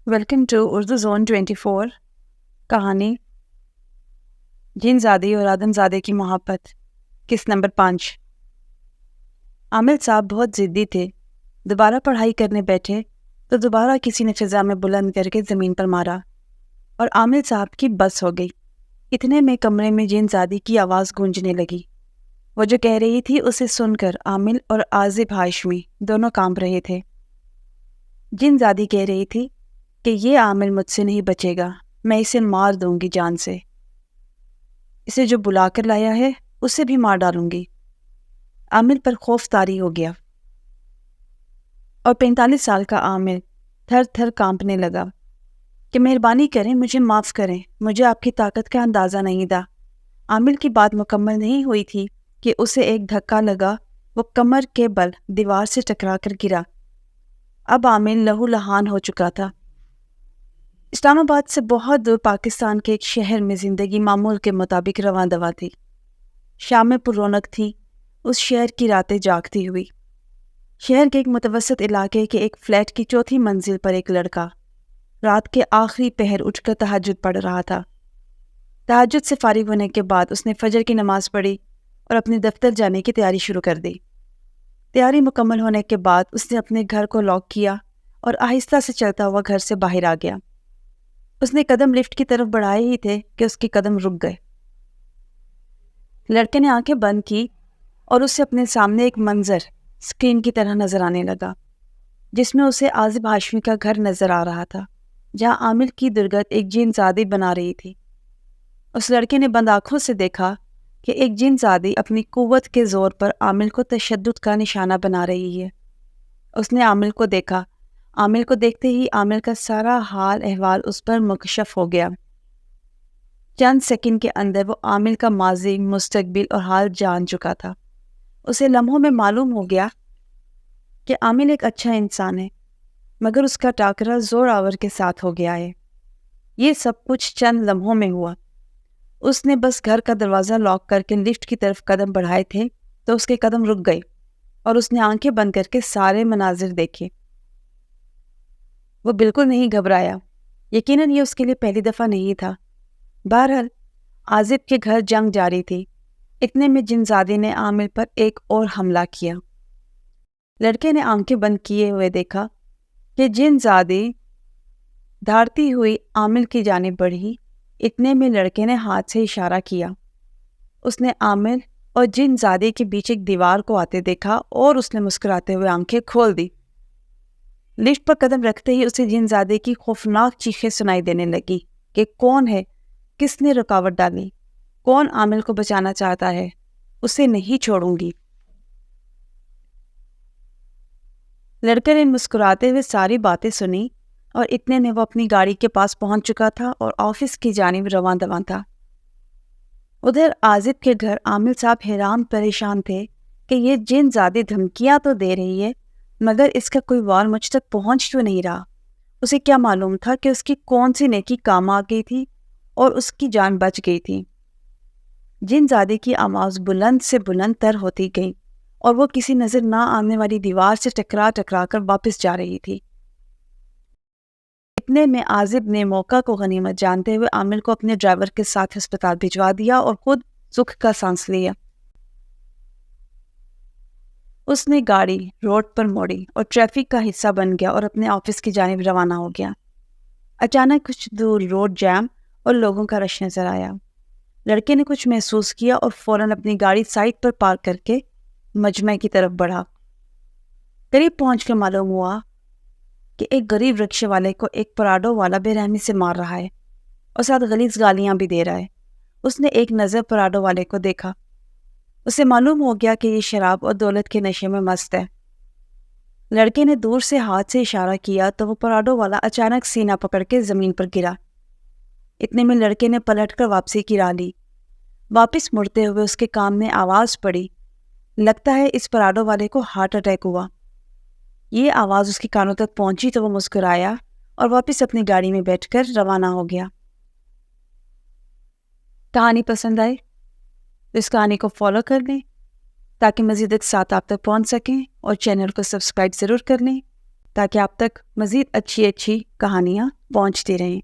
Welcome to Urdu zone 24 کہانی جن زادی اور آدم زادے کی محبت قسط نمبر 5۔ عامل صاحب بہت ضدی تھے۔ دوبارہ پڑھائی کرنے بیٹھے تو دوبارہ کسی نے فضا میں بلند کر کے زمین پر مارا اور عامل صاحب کی بس ہو گئی۔ اتنے میں کمرے میں جن زادی کی آواز گونجنے لگی۔ وہ جو کہہ رہی تھی اسے سن کر عامل اور عازب ہاشمی دونوں کانپ رہے تھے۔ جن زادی کہہ رہی تھی کہ یہ عامل مجھ سے نہیں بچے گا، میں اسے مار دوں گی جان سے، اسے جو بلا کر لایا ہے اسے بھی مار ڈالوں گی۔ عامل پر خوف طاری ہو گیا اور 45 سال کا عامل تھر تھر کانپنے لگا کہ مہربانی کریں، مجھے معاف کریں، مجھے آپ کی طاقت کا اندازہ نہیں تھا۔ عامل کی بات مکمل نہیں ہوئی تھی کہ اسے ایک دھکا لگا، وہ کمر کے بل دیوار سے ٹکرا کر گرا۔ اب عامل لہو لہان ہو چکا تھا۔ اسلام آباد سے بہت دور پاکستان کے ایک شہر میں زندگی معمول کے مطابق رواں دواں تھی۔ شامیں پر رونق تھی اس شہر کی راتیں جاگتی ہوئی۔ شہر کے ایک متوسط علاقے کے ایک فلیٹ کی چوتھی منزل پر ایک لڑکا رات کے آخری پہر اٹھ کر تہجد پڑھ رہا تھا۔ تہجد سے فارغ ہونے کے بعد اس نے فجر کی نماز پڑھی اور اپنے دفتر جانے کی تیاری شروع کر دی۔ تیاری مکمل ہونے کے بعد اس نے اپنے گھر کو لاک کیا اور آہستہ سے چلتا ہوا گھر سے باہر آ گیا۔ اس نے قدم لفٹ کی طرف بڑھائے ہی تھے کہ اس کے قدم رک گئے۔ لڑکے نے آنکھیں بند کی اور اسے اپنے سامنے ایک منظر اسکرین کی طرح نظر آنے لگا، جس میں اسے عازب ہاشمی کا گھر نظر آ رہا تھا، جہاں عامل کی درگت ایک جن زادی بنا رہی تھی۔ اس لڑکے نے بند آنکھوں سے دیکھا کہ ایک جن زادی اپنی قوت کے زور پر عامل کو تشدد کا نشانہ بنا رہی ہے۔ اس نے عامل کو دیکھا۔ عامل کو دیکھتے ہی عامل کا سارا حال احوال اس پر مکشف ہو گیا۔ چند سیکنڈ کے اندر وہ عامل کا ماضی، مستقبل اور حال جان چکا تھا۔ اسے لمحوں میں معلوم ہو گیا کہ عامل ایک اچھا انسان ہے، مگر اس کا ٹاکرا زور آور کے ساتھ ہو گیا ہے۔ یہ سب کچھ چند لمحوں میں ہوا۔ اس نے بس گھر کا دروازہ لاک کر کے لفٹ کی طرف قدم بڑھائے تھے تو اس کے قدم رک گئے اور اس نے آنکھیں بند کر کے سارے مناظر دیکھے۔ وہ بالکل نہیں گھبرایا۔ یقیناً یہ اس کے لیے پہلی دفعہ نہیں تھا۔ بہرحال عازب کے گھر جنگ جاری تھی۔ اتنے میں جن زادی نے عامل پر ایک اور حملہ کیا۔ لڑکے نے آنکھیں بند کیے ہوئے دیکھا کہ جن زادی دھاڑتی ہوئی عامل کی جانب بڑھی۔ اتنے میں لڑکے نے ہاتھ سے اشارہ کیا۔ اس نے عامل اور جن زادی کے بیچ ایک دیوار کو آتے دیکھا اور اس نے مسکراتے ہوئے آنکھیں کھول دی۔ لفٹ پر قدم رکھتے ہی اسے جن زادے کی خوفناک چیخیں سنائی دینے لگی کہ کون ہے، کس نے رکاوٹ ڈالی، کون عامل کو بچانا چاہتا ہے، اسے نہیں چھوڑوں گی۔ لڑکے نے مسکراتے ہوئے ساری باتیں سنی اور اتنے میں وہ اپنی گاڑی کے پاس پہنچ چکا تھا اور آفس کی جانب رواں دواں تھا۔ ادھر عازب کے گھر عامل صاحب حیران پریشان تھے کہ یہ جن زادی دھمکیاں تو دے رہی ہے مگر اس کا کوئی وار مجھ تک پہنچ کیوں نہیں رہا۔ اسے کیا معلوم تھا کہ اس کی کون سی نیکی کام آ گئی تھی اور اس کی جان بچ گئی تھی۔ جن زادی کی آواز بلند سے بلند تر ہوتی گئی اور وہ کسی نظر نہ آنے والی دیوار سے ٹکرا کر واپس جا رہی تھی۔ اتنے میں عازب نے موقع کو غنیمت جانتے ہوئے عامل کو اپنے ڈرائیور کے ساتھ ہسپتال بھجوا دیا اور خود سکھ کا سانس لیا۔ اس نے گاڑی روڈ پر موڑی اور ٹریفک کا حصہ بن گیا اور اپنے آفس کی جانب روانہ ہو گیا۔ اچانک کچھ دور روڈ جام اور لوگوں کا رش نظر آیا۔ لڑکے نے کچھ محسوس کیا اور فوراً اپنی گاڑی سائٹ پر پارک کر کے مجمع کی طرف بڑھا۔ قریب پہنچ کر معلوم ہوا کہ ایک غریب رکشے والے کو ایک پراڈو والا بے رحمی سے مار رہا ہے اور ساتھ غلیظ گالیاں بھی دے رہا ہے۔ اس نے ایک نظر پراڈو والے کو دیکھا۔ اسے معلوم ہو گیا کہ یہ شراب اور دولت کے نشے میں مست ہے۔ لڑکے نے دور سے ہاتھ سے اشارہ کیا تو وہ پراڈو والا اچانک سینہ پکڑ کے زمین پر گرا۔ اتنے میں لڑکے نے پلٹ کر واپسی کی راہ لی۔ واپس مڑتے ہوئے اس کے کان میں آواز پڑی، لگتا ہے اس پراڈو والے کو ہارٹ اٹیک ہوا۔ یہ آواز اس کے کانوں تک پہنچی تو وہ مسکرایا اور واپس اپنی گاڑی میں بیٹھ کر روانہ ہو گیا۔ کہانی پسند آئے تو اس کہانی کو فالو کر لیں تاکہ مزید اقساط آپ تک پہنچ سکیں اور چینل کو سبسکرائب ضرور کر لیں۔ تاکہ آپ تک مزید اچھی اچھی کہانیاں پہنچتی رہیں۔